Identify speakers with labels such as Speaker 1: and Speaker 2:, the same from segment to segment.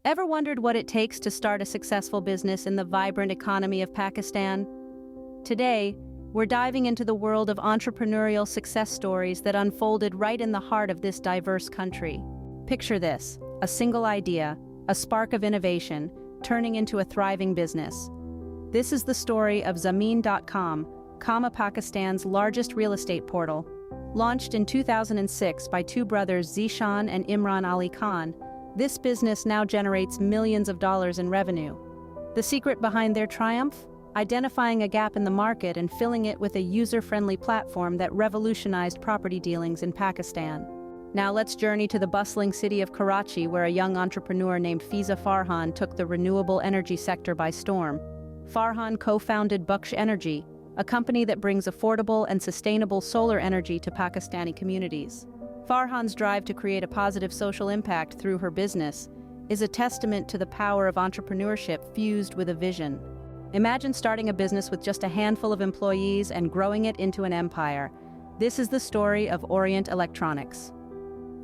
Speaker 1: Ever wondered what it takes to start a successful business in the vibrant economy of Pakistan? Today, we're diving into the world of entrepreneurial success stories that unfolded right in the heart of this diverse country. Picture this: a single idea, a spark of innovation, turning into a thriving business. This is the story of Zameen.com, Pakistan's largest real estate portal. Launched in 2006 by two brothers Zishan and Imran Ali Khan, this business now generates millions of dollars in revenue. The secret behind their triumph? Identifying a gap in the market and filling it with a user-friendly platform that revolutionized property dealings in Pakistan. Now let's journey to the bustling city of Karachi, where a young entrepreneur named Fiza Farhan took the renewable energy sector by storm. Farhan co-founded Buksh Energy, a company that brings affordable and sustainable solar energy to Pakistani communities. Farhan's drive to create a positive social impact through her business is a testament to the power of entrepreneurship fused with a vision. Imagine starting a business with just a handful of employees and growing it into an empire. This is the story of Orient Electronics.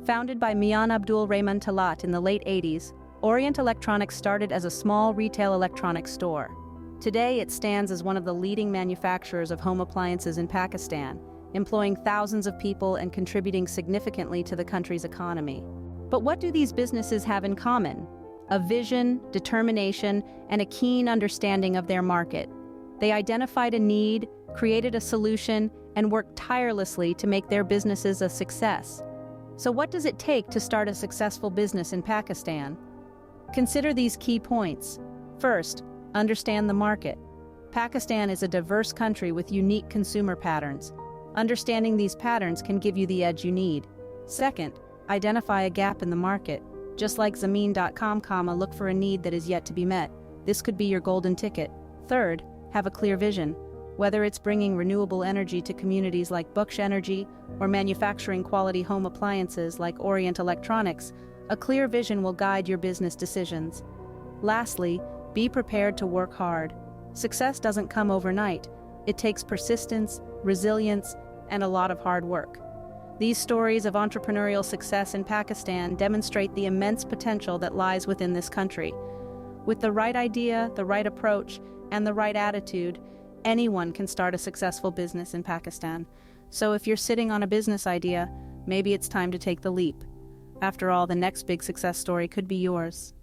Speaker 1: Founded by Mian Abdul Rahman Talat in the late 80s, Orient Electronics started as a small retail electronics store. Today, it stands as one of the leading manufacturers of home appliances in Pakistan, employing thousands of people and contributing significantly to the country's economy. But what do these businesses have in common? A vision, determination, and a keen understanding of their market. They identified a need, created a solution, and worked tirelessly to make their businesses a success. So what does it take to start a successful business in Pakistan? Consider these key points. First, understand the market. Pakistan is a diverse country with unique consumer patterns. Understanding these patterns can give you the edge you need. Second, identify a gap in the market. Just like Zameen.com, look for a need that is yet to be met. This could be your golden ticket. Third, have a clear vision. Whether it's bringing renewable energy to communities like Buksh Energy or manufacturing quality home appliances like Orient Electronics, a clear vision will guide your business decisions. Lastly, be prepared to work hard. Success doesn't come overnight. It takes persistence, resilience, and a lot of hard work. These stories of entrepreneurial success in Pakistan demonstrate the immense potential that lies within this country. With the right idea, the right approach, and the right attitude, anyone can start a successful business in Pakistan. So if you're sitting on a business idea, maybe it's time to take the leap. After all, the next big success story could be yours.